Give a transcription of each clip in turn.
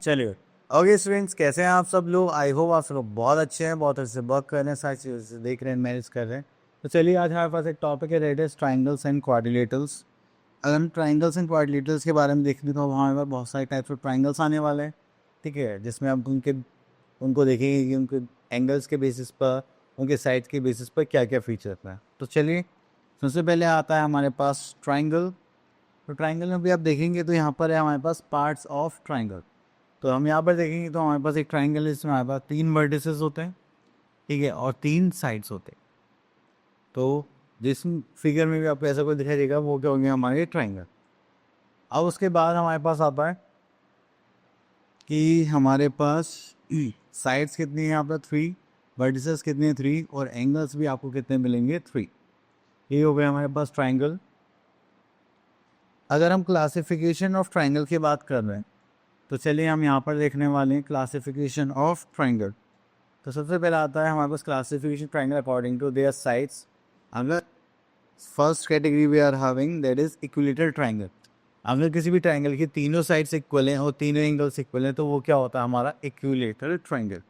चलिए। Okay students, कैसे हैं आप सब लोग? आई होप आप सब लोग बहुत अच्छे हैं, बहुत अच्छे से वर्क कर रहे हैं, सारी चीज़ें से देख रहे हैं, मैनेज कर रहे हैं। तो चलिए, आज हमारे पास एक टॉपिक है, that is triangles and quadrilaterals. अगर हम ट्राइंगल्स एंड क्वाड्रिलेटरल्स के बारे में देखेंगे तो हमारे पास बहुत सारे टाइप्स ऑफ ट्राइंगल्स आने वाले हैं। ठीक है, जिसमें आप उनको देखेंगे कि उनके एंगल्स के बेसिस पर, उनके साइड के बेसिस पर क्या क्या फीचर है। तो चलिए, सबसे पहले आता है हमारे पास ट्राइंगल। तो ट्राइंगल में भी आप देखेंगे तो यहाँ पर है हमारे पास पार्ट्स ऑफ ट्राइंगल। तो हम यहाँ पर देखेंगे तो हमारे पास एक ट्राइंगल है, इसमें हमारे पास 3 वर्टिसेस होते हैं, ठीक है, और 3 साइड्स होते हैं। तो जिस फिगर में भी आपको ऐसा कोई दिखाई देगा वो क्या होंगे, हमारे ट्राइंगल। अब उसके बाद हमारे पास आता है कि हमारे पास साइड्स कितनी है, यहाँ पर 3, वर्टिसेस कितने हैं 3, और एंगल्स भी आपको कितने मिलेंगे 3। ये हो गया हमारे पास ट्राइंगल। अगर हम क्लासिफिकेशन ऑफ ट्राइंगल की बात कर रहे हैं तो चलिए हम यहाँ पर देखने वाले हैं क्लासिफिकेशन ऑफ ट्राइंगल। तो सबसे पहले आता है हमारे पास classification triangle according to their sides. अगर first category we are having that is equilateral triangle. अगर किसी भी ट्राइंगल की तीनों साइड्स इक्वल हैं और तीनों एंगल्स इक्वल हैं तो वो क्या होता है, हमारा इक्विलेटरल ट्राइंगल।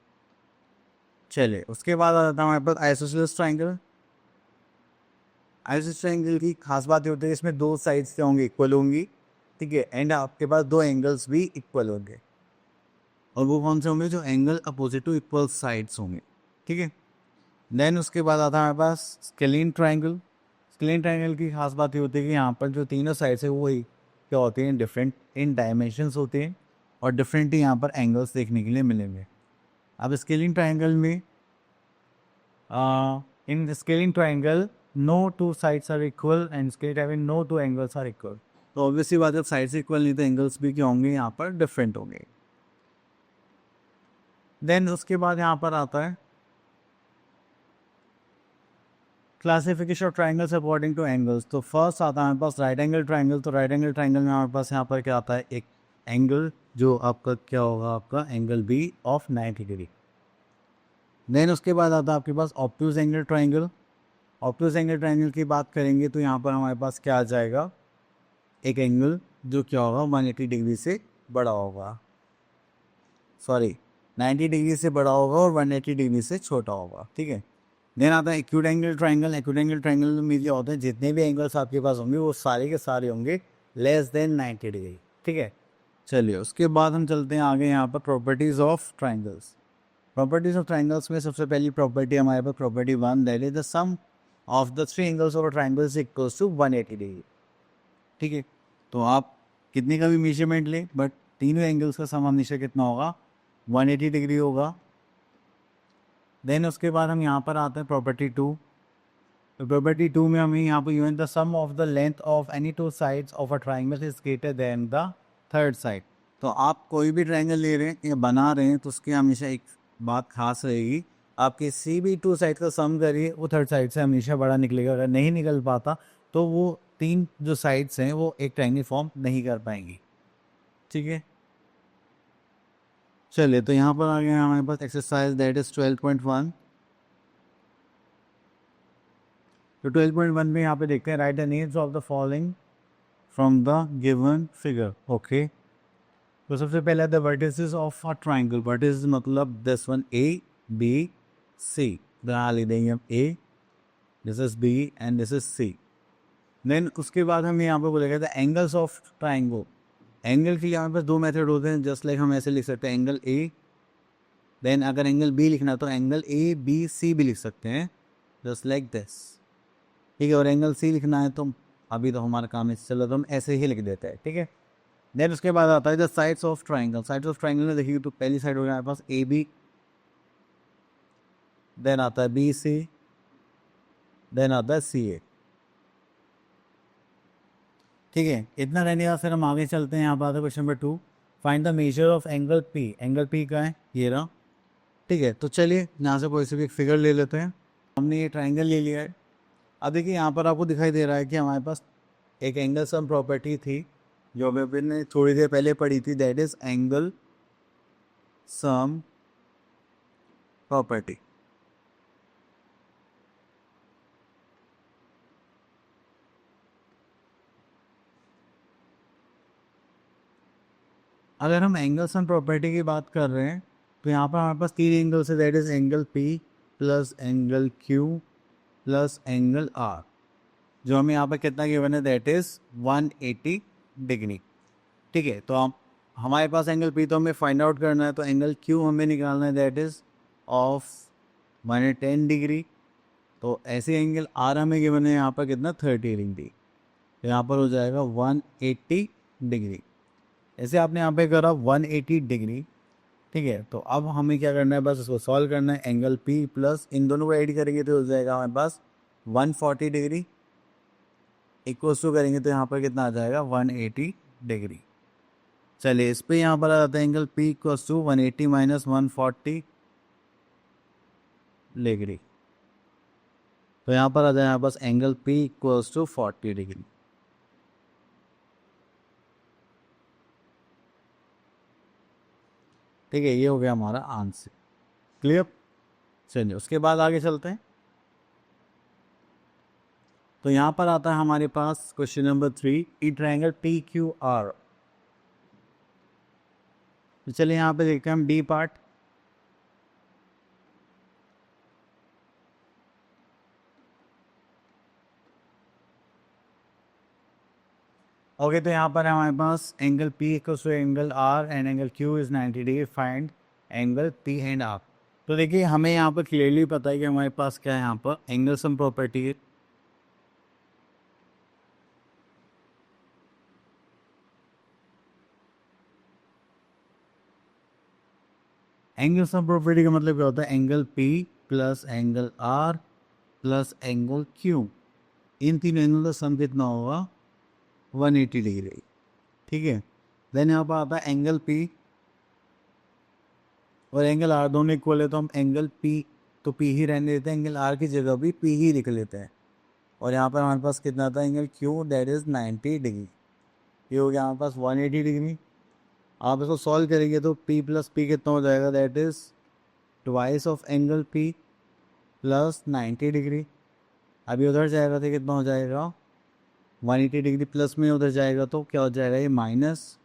चलिए, उसके बाद आ जाता है हमारे पास आइसोसेलेस ट्राइंगल। आइसोसेलेस ट्राइंगल की खास बात ये होती है इसमें 2 साइड्स क्या होंगी, इक्वल होंगी, ठीक है, एंड आपके पास 2 एंगल्स भी इक्वल होंगे। और वो कौन से होंगे, जो angle opposite to equal sides होंगे, ठीक है। देन उसके बाद आता है हमारे पास स्केलीन ट्राइंगल। स्केलीन ट्राइंगल की खास बात ये होती है कि यहाँ पर जो तीनों साइड्स है वो क्या होती हैं, डिफरेंट इन डायमेंशंस होते हैं और डिफरेंट ही यहाँ पर एंगल्स देखने के लिए मिलेंगे। अब स्केलिंग ट्राइंगल में in scalene triangle no two sides are equal and scalene triangle no two angles are equal. तो ऑब्वियसली बात है, साइड्स इक्वल नहीं तो एंगल्स भी क्या होंगे, यहाँ पर डिफरेंट होंगे। देन उसके बाद यहाँ पर आता है classification of triangles according two angles. तो फर्स्ट आता है हमारे पास राइट एंगल ट्राइंगल। तो राइट एंगल ट्राइंगल में हमारे पास यहाँ पर क्या आता है, एक एंगल जो आपका क्या होगा, आपका angle be of 90 degree. Then उसके बाद आता है आपके पास obtuse angle triangle. Obtuse angle triangle की बात करेंगे तो यहाँ पर हमारे पास क्या आ जाएगा, एक एंगल जो क्या होगा 180 डिग्री से बड़ा होगा, सॉरी 90 डिग्री से बड़ा होगा और 180 डिग्री से छोटा होगा, ठीक है। देन आता है acute angle triangle. Acute angle triangle में ये होता है जितने भी एंगल्स आपके पास होंगे वो सारे के सारे होंगे लेस देन 90 डिग्री, ठीक है। चलिए, उसके बाद हम चलते हैं आगे यहाँ पर properties of triangles. Properties of triangles में सबसे पहली प्रॉपर्टी हमारे पास property 1, that is the sum of the 3 angles of a triangle is equals to 180 degree, ठीक है। तो आप कितने का भी मेजरमेंट लें बट तीनों एंगल्स का सम हमेशा कितना होगा, 180 डिग्री होगा। देन उसके बाद हम यहाँ पर आते हैं प्रॉपर्टी 2। तो प्रॉपर्टी 2 में हमें यहाँ पर यून the sum of the length of any 2 sides of a triangle is greater than the third side. तो आप कोई भी ट्राइंगल ले रहे हैं या बना रहे हैं तो उसकी हमेशा एक बात खास रहेगी, आप किसी भी 2 साइड का सम करिए वो थर्ड साइड से हमेशा बड़ा निकलेगा। अगर नहीं निकल पाता तो वो 3 जो साइड्स हैं वो एक ट्राइंगल फॉर्म नहीं कर पाएंगी, ठीक है। चलिए, तो यहाँ पर आ गया हमारे पास एक्सरसाइज दैट इज 12.1। तो 12.1 में यहाँ पे देखते हैं, write the names of the following from the given figure. Okay, तो सबसे पहले the vertices of a triangle. Vertices मतलब this one A B C, बना ले देंगे हम A, this is B and this is C. Then उसके बाद हम यहाँ पे बोलेंगे the angles of triangle. Angle के यहाँ पे 2 मेथड होते हैं, जस्ट लाइक हम ऐसे लिख सकते हैं एंगल ए, देन अगर एंगल बी लिखना है तो एंगल ए बी सी भी लिख सकते हैं, जस्ट लाइक दिस, ठीक है। और एंगल सी लिखना है तो अभी तो हमारा काम है, चलो तो हम ऐसे ही लिख देते हैं, ठीक है। देन उसके बाद आता है the sides of triangle. Sides of triangle में देखिए तो पहली साइड हो गया हमारे पास ए बी, देन आता है बी सी, देन आता है सी ए, ठीक है। इतना रहने के बाद फिर हम आगे चलते हैं, यहाँ पर आता है question number 2, find the measure of angle P. Angle P का है ये रहा, ठीक है। तो चलिए यहाँ से कोई से भी एक फिगर ले लेते हैं। हमने ये ट्राइंगल ले लिया है। अब देखिए यहाँ पर आपको दिखाई दे रहा है कि हमारे पास एक एंगल सम प्रॉपर्टी थी जो हमने थोड़ी देर पहले पढ़ी थी, that is angle sum property. अगर हम एंगल्स एंड प्रॉपर्टी की बात कर रहे हैं तो यहाँ पर हमारे पास तीन एंगल्स है, that is angle P plus angle Q plus angle R, जो हमें यहाँ पर कितना गिवन है, दैट इज 180 डिग्री। ठीक है, तो हम हमारे पास एंगल पी तो हमें फाइंड आउट करना है, तो एंगल क्यू हमें निकालना है, दैट इज ऑफ 110 डिग्री। तो ऐसे एंगल आर हमें गिवन है यहाँ पर कितना, 30 डिग्री, तो यहाँ पर हो जाएगा 180 डिग्री। ऐसे आपने यहाँ पे करा 180 डिग्री। ठीक है, तो अब हमें क्या करना है, बस इसको सॉल्व करना है। एंगल पी प्लस इन दोनों को ऐड करेंगे तो हो जाएगा हमारे पास 140 डिग्री, इक्वल्स टू करेंगे तो यहाँ पर कितना आ जाएगा, 180 डिग्री। चलिए इस पे यहाँ पर आ जाता है angle P equals to 180 minus 140 degree, तो यहाँ पर आ जाए यहाँ पास angle P equals to 40 degree. ठीक है, ये हो गया हमारा आंसर। क्लियर। चलिए उसके बाद आगे चलते हैं। तो यहाँ पर आता है हमारे पास क्वेश्चन नंबर 3, ई ट्रायंगल पी क्यू आर। तो चलिए यहाँ पे देखते हैं हम डी पार्ट। ओके, तो यहाँ पर हमारे पास angle P equals to angle R and angle Q is 90 degree, find angle P and R. तो देखिए हमें यहाँ पर क्लियरली पता है कि हमारे पास क्या है, यहाँ पर एंगल सम प्रॉपर्टी है। एंगल सम प्रॉपर्टी का मतलब क्या होता है, angle P plus angle R plus angle Q, इन तीन एंगल का सम कितना होगा, 180 डिग्री। ठीक है, देन यहाँ पर आता है एंगल पी और एंगल आर दोनों इक्वल है, तो हम एंगल पी तो पी ही रहने देते हैं, एंगल आर की जगह भी पी ही लिख लेते हैं। और यहाँ पर हमारे पास कितना था, angle Q that is 90 degree. ये हो गया हमारे पास 180 डिग्री। आप इसको सॉल्व करेंगे तो p प्लस पी कितना हो जाएगा, that is twice of angle p plus 90 degree. अभी उधर जाएगा तो कितना हो जाएगा, 180 डिग्री प्लस में उधर जाएगा तो क्या हो जाएगा, ये माइनस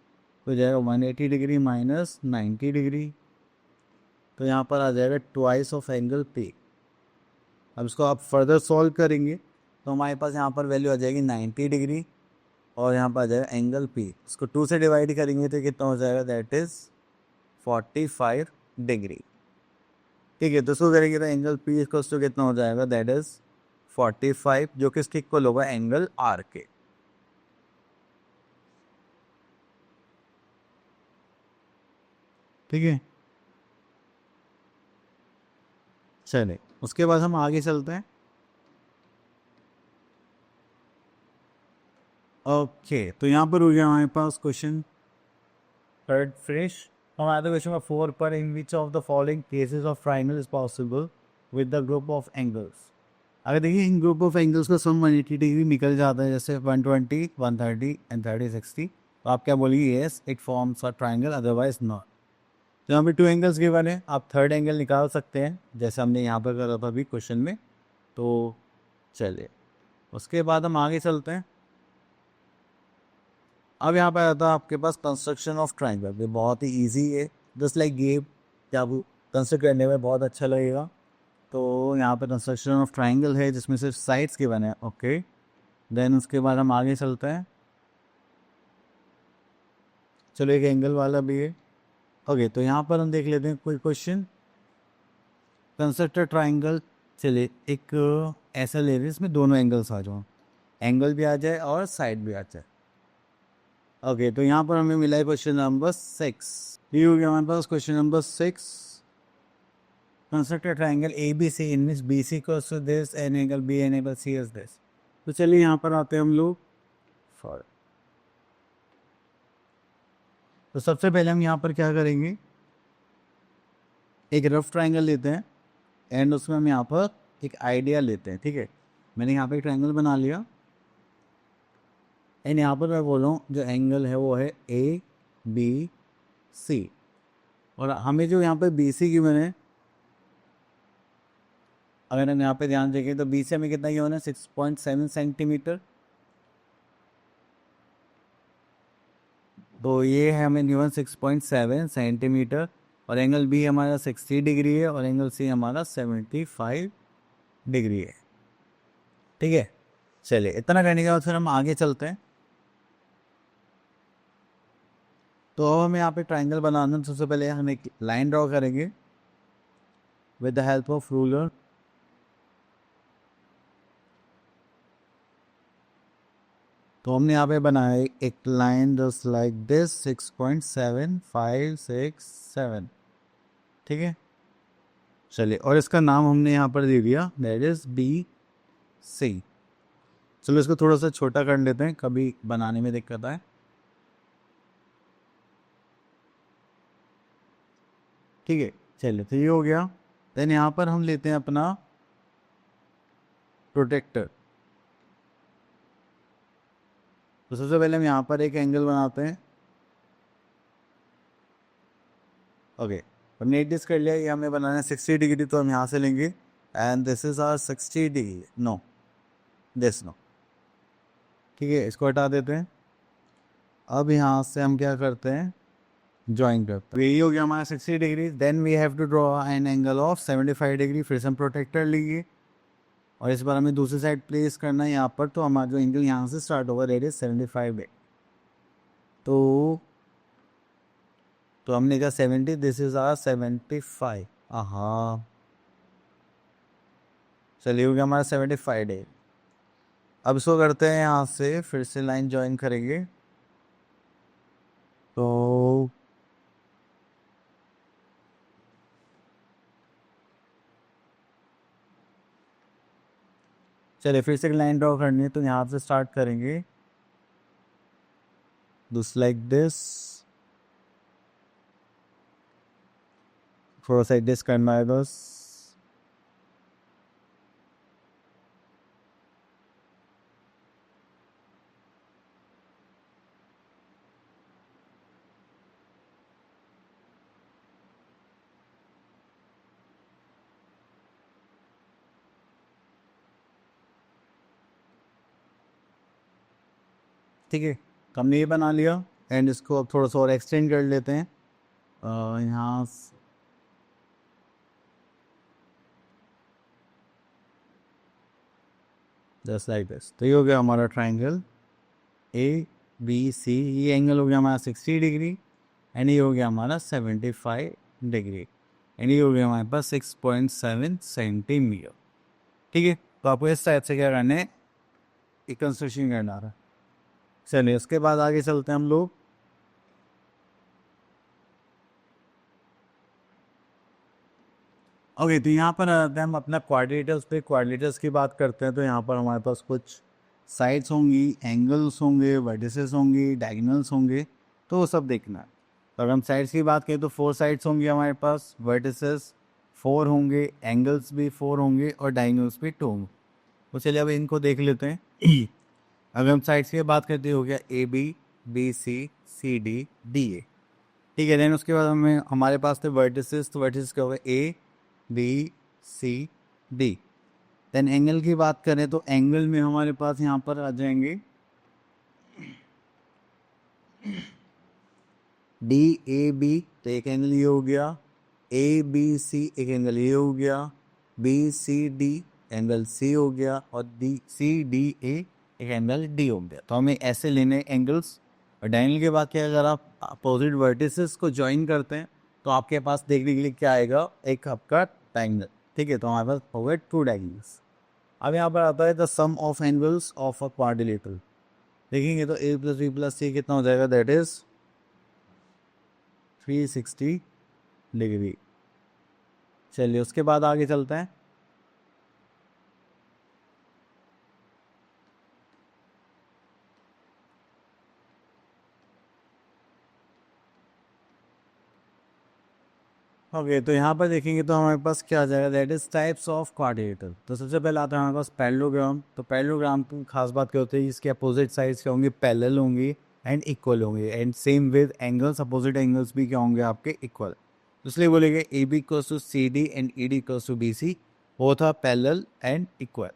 हो जाएगा, 180 डिग्री माइनस 90 डिग्री, तो यहाँ पर आ जाएगा ट्वाइस ऑफ एंगल p। अब इसको आप फर्दर सॉल्व करेंगे तो हमारे पास यहाँ पर वैल्यू आ जाएगी 90 डिग्री, और यहाँ पर आ जाएगा एंगल पी, इसको 2 से डिवाइड करेंगे तो कितना हो जाएगा, दैट इज़ 45 डिग्री। ठीक है, तो इसको करेंगे तो एंगल पी इसको तो कितना हो जाएगा, दैट इज़ 45, जो कि इसके इक्वल होगा एंगल आर के। ठीक है, चलिए उसके बाद हम आगे चलते हैं। ओके, तो यहाँ पर हो गया हमारे पास क्वेश्चन थर्ड फ्रेश। हम आते क्वेश्चन नंबर 4 पर, in which of the following cases of triangle is possible with the group of angles. अगर देखिए इन ग्रुप ऑफ एंगल्स का सम 180 डिग्री निकल जाता है, जैसे 120, 130 एंड 30, 60, तो आप क्या बोलिए, yes it forms a triangle, otherwise not. तो यहाँ पे टू एंगल्स गिवन है, आप थर्ड एंगल निकाल सकते हैं जैसे हमने यहाँ पर करा था अभी क्वेश्चन में। तो चलिए उसके बाद हम आगे चलते हैं। अब यहाँ पर आता है आपके पास कंस्ट्रक्शन ऑफ ट्राइंगल। ये बहुत ही इजी है, जस्ट लाइक गेम, क्या वो कंस्ट्रक्ट करने में बहुत अच्छा लगेगा। तो यहाँ पे कंस्ट्रक्शन ऑफ ट्राइंगल है जिसमें सिर्फ साइड्स के बने हैं। ओके, देन उसके बाद हम आगे चलते हैं। चलो एक एंगल वाला भी है। ओके, तो यहाँ पर हम देख लेते हैं कोई क्वेश्चन, कंस्ट्रक्ट ट्राइंगल। चलिए एक ऐसा ले रहे इसमें दोनों एंगल्स आ जाओ, एंगल भी आ जाए और साइड भी आ जाए। ओके, तो यहाँ पर हमें मिला है क्वेश्चन नंबर 6। ये हो गया हमारे पास question number 6। Construct a triangle A B C in which B C equals to this and angle B and angle C is this. तो चलिए यहाँ पर आते हैं हम लोग फॉर। तो सबसे पहले हम यहाँ पर क्या करेंगे, एक रफ ट्राइंगल लेते हैं एंड उसमें हम यहाँ पर एक आइडिया लेते हैं। ठीक है, मैंने यहाँ पर एक ट्राइंगल बना लिया एंड यहाँ पर मैं बोल रहा हूँ जो एंगल है वो है ए बी सी, और हमें जो यहाँ पर बी सी की मैंने, अगर हम यहाँ पे ध्यान देखें तो बी से हमें कितना गिवन है, 6.7 सेंटीमीटर। तो ये है हमें गिवन 6.7 सेंटीमीटर, और एंगल बी हमारा 60 डिग्री है, और एंगल सी हमारा 75 डिग्री है। ठीक है, चलिए इतना करने के बाद फिर हम आगे चलते हैं। तो अब हमें यहाँ पे ट्राइंगल बनाना है। सबसे पहले हम एक लाइन ड्रॉ करेंगे with the help of ruler. तो हमने यहाँ पे बनाया एक लाइन जस्ट लाइक दिस 6.7567। ठीक है, चलिए, और इसका नाम हमने यहाँ पर दे दिया, दैट इज बी सी। चलो इसको थोड़ा सा छोटा कर लेते हैं, कभी बनाने में दिक्कत आए। ठीक है, चलिए, तो ये हो गया। देन यहाँ पर हम लेते हैं अपना प्रोटेक्टर। तो सबसे पहले हम यहाँ पर एक एंगल बनाते हैं। ओके, हमने एडजस्ट कर लिया, ये हमें बनाना है 60 डिग्री, तो हम यहाँ से लेंगे एंड दिस इज आर 60 डिग्री, नो दिस नो। ठीक है, इसको हटा देते हैं। अब यहाँ से हम क्या करते हैं, ज्वाइन करते हैं। यही हो गया हमारा 60 degree. Then we have to draw an angle of 75 degree. फिर से हम प्रोटेक्टर लेंगे और इस बार हमें दूसरी साइड प्लेस करना है यहाँ पर। तो हमारा जो एंगल यहाँ से स्टार्ट होगा दैट इज 75 डिग्री। तो हमने कहा 70, दिस इज आर 75। हाँ, चलिए, हो गया हमारा 75 डिग्री। अब इसको करते हैं, यहाँ से फिर से लाइन ज्वाइन करेंगे। तो चलिए फिर से एक लाइन ड्रॉ करनी है, तो यहाँ से स्टार्ट करेंगे दिस लाइक दिस, थोड़ा सा एडजस्ट करना है बस। ठीक है, तो हमने ये बना लिया एंड इसको अब थोड़ा सा और एक्सटेंड कर लेते हैं यहाँ जस्ट लाइक दिस। तो ये हो गया हमारा ट्राइंगल ए बी सी। ये एंगल हो गया हमारा 60 डिग्री एंड ये हो गया हमारा 75 डिग्री एंड ये हो गया हमारे पास 6.7 सेंटीमीटर। ठीक है, तो आपको इस टाइप से क्या करना है, एक कंस्ट्रक्शन करना रहा है। चलिए उसके बाद आगे चलते हैं हम लोग। ओके, तो यहाँ पर आते हैं हम अपना क्वाड्रिलेटर्स पे। क्वाड्रिलेटर्स की बात करते हैं तो यहाँ पर हमारे पास कुछ साइड्स होंगी, एंगल्स होंगे, वर्टिसेस होंगी, डायगोनल्स होंगे, तो वो सब देखना है। तो अगर हम साइड्स की बात करें तो 4 साइड्स होंगी हमारे पास, वर्टिसेस 4 होंगे, एंगल्स भी 4 होंगे और डायगोनल्स भी 2 होंगे। तो चलिए अब इनको देख लेते हैं। अगर हम साइड्स की बात करते हो गया A B C D D A. ठीक है, देन उसके बाद हमारे पास थे वर्टिसेस। तो वर्टिसेस क्या हो गए, A B C D. Then angle की बात करें तो एंगल में हमारे पास यहाँ पर आ जाएंगे डी ए बी, तो एक एंगल ये हो गया, ए बी सी एक एंगल ये हो गया, B C D angle C हो गया, और डी सी डी ए एक एंगल डी हो गया। तो हमें ऐसे लेने एंगल्स। और डायगोनल के बाद क्या, अगर आप अपोजिट वर्टिसेस को ज्वाइन करते हैं तो आपके पास देखने के लिए क्या आएगा, एक आपका डायगोनल। ठीक है, तो हमारे पास हो गए 2 डायगोनल्स। अब यहाँ पर आता है the sum of angles of a quadrilateral. देखेंगे तो A plus B plus C कितना हो जाएगा, दैट इज 360 डिग्री। चलिए उसके बाद आगे चलते हैं। ओके, तो यहाँ पर देखेंगे तो हमारे पास क्या आ जाएगा, that is types of quadrilateral. तो सबसे पहले आता है हमारे पास पैरेललोग्राम। तो पैरेललोग्राम की खास बात क्या होती है, इसके अपोजिट साइड्स क्या होंगे, पैरेलल होंगी एंड इक्वल होंगे, and same with angles, opposite angles भी क्या होंगे आपके, इक्वल। तो इसलिए बोलेंगे A B equals to C D and E D equals to B C, both are parallel and equal.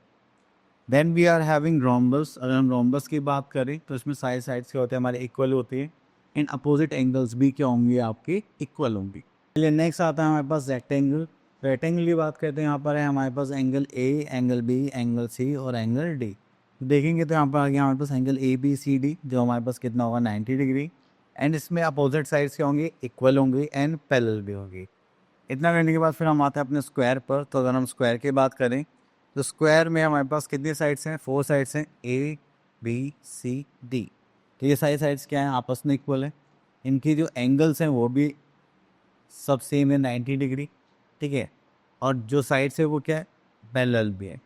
Then we are having rhombus. अगर हम रोम्बस की बात करें तो इसमें साइड्स क्या होते हैं हमारे, इक्वल होती है। एंड अपोजिट एंगल्स भी क्या होंगी आपकी इक्वल होंगी। चलिए नेक्स्ट आता है हमारे पास रेक्टेंगल। रेक्टेंगल की बात करते हैं, यहाँ पर है हमारे पास angle A, angle B, angle C और एंगल डी। देखेंगे तो यहाँ पर आ गया हमारे पास angle A B C D, जो हमारे पास कितना होगा 90 डिग्री। एंड इसमें अपोजिट साइड्स क्या होंगी, इक्वल होंगी एंड पैरेलल भी होगी। इतना करने के बाद फिर हम आते हैं अपने स्क्वायर पर। तो अगर हम स्क्वायर की बात करें तो स्क्वायर में हमारे पास कितनी साइड्स हैं, 4 साइड्स हैं, ए बी सी डी। तो ये सारी साइड्स क्या हैं, आपस में इक्वल है। इनकी जो एंगल्स हैं वो भी सब सेम है 90 डिग्री, ठीक है। और जो साइड्स है वो क्या है, पैरेलल भी है।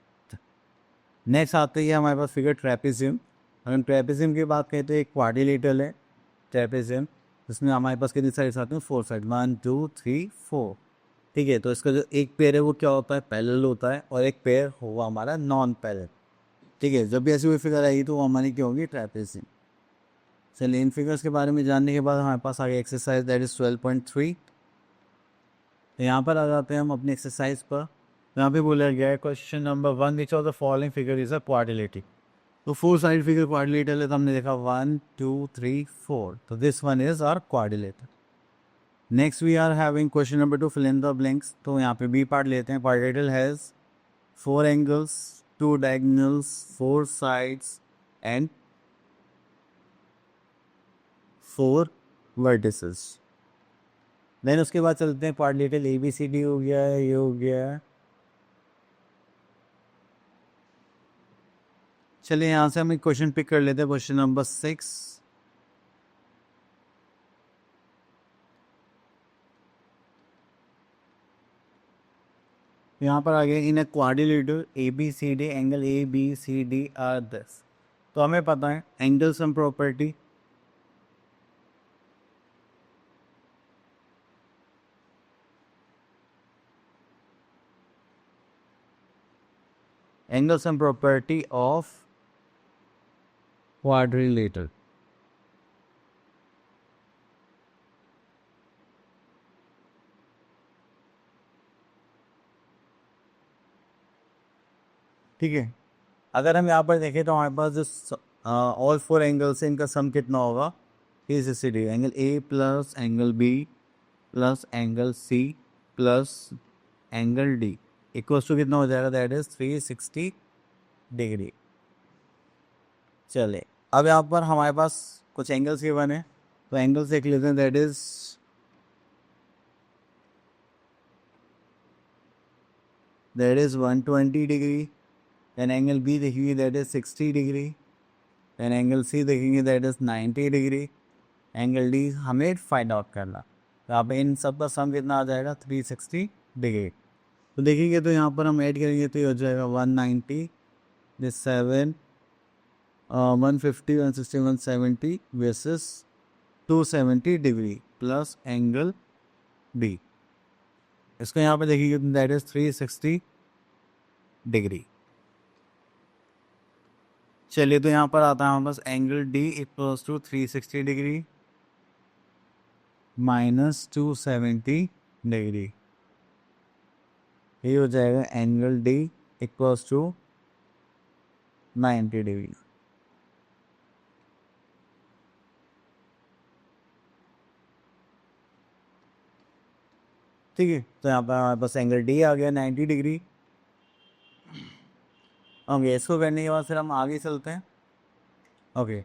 नेक्स्ट आते ही हमारे पास फिगर ट्रेपेजियम। अगर हम ट्रेपेजियम की बात करें तो एक क्वाड्रिलेटरल है ट्रेपेजियम, जिसमें हमारे पास कितनी साइड्स आती हैं, 4 साइड, 1 2 3 4, ठीक है। तो इसका जो एक पेयर है वो क्या होता है, पैरेलल होता है, और एक पेयर होगा हमारा नॉन पैरेलल, ठीक है। जब भी ऐसी कोई फिगर आएगी तो वो हमारी क्या होगी, ट्रेपेजियम। चलिए इन फिगर्स के बारे में जानने के बाद हमारे पास आ गया एक्सरसाइज दैट इज 12.3। तो यहाँ पर आ जाते हैं हम अपनी एक्सरसाइज पर। यहाँ पे बोला गया है question number 1, which of the following figure is a quadrilateral. तो 4 साइड फिगर क्वाड्रिलेटरल है, तो हमने देखा 1 2 3 4, तो this one is our quadrilateral. Next we are having question number 2, fill in the blanks. तो यहाँ पे बी पार्ट लेते हैं। Quadrilateral has 4 angles, 2 diagonals, 4 sides and 4 vertices. Then उसके बाद चलते हैं quadrilateral A B C D हो गया है, ये हो गया है। चलिए यहाँ से हम एक क्वेश्चन पिक कर लेते हैं, क्वेश्चन नंबर 6। यहाँ पर आ गया, in a quadrilateral A B C D angle A B C D are this. तो हमें पता है angle sum property, angle sum property of quadrilateral. ठीक है, अगर हम यहाँ पर देखें तो हमारे पास जो ऑल 4 एंगल्स हैं इनका सम कितना होगा, 360 degree. Angle A plus angle B plus angle C plus angle D equals to कितना हो जाएगा, दैट इज 360 डिग्री। चले अब यहाँ पर हमारे पास कुछ एंगल्स के बने, तो एंगल्स देख लेते हैं। That is 120 degree. Then angle B देखेंगे, that is 60 degree. Then angle C देखेंगे, that is 90 degree. Angle D हमें फाइंड आउट करना, तो यहाँ पे इन सब का सम कितना आ जाएगा, 360 डिग्री। तो देखेंगे तो यहाँ पर हम ऐड करेंगे तो ये हो जाएगा 190, this 7, 150, 160, 170 versus 270 degree plus angle B. इसको यहाँ पे देखिए दैट इज 360 डिग्री। चलिए तो यहाँ पर आता है हमारे पास angle D equals to 360 degree minus 270 degree. ये हो जाएगा angle D equals to 90 degree. ठीक है, तो यहाँ पर हमारे पास एंगल डी आ गया 90 डिग्री। ओके, इसको करने के बाद फिर हम आगे चलते हैं। ओके,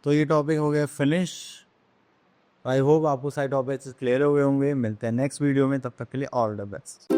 तो ये टॉपिक हो गया फिनिश। आई होप आपको सारे टॉपिक्स क्लियर हो गए होंगे। मिलते हैं नेक्स्ट वीडियो में, तब तक के लिए ऑल द बेस्ट।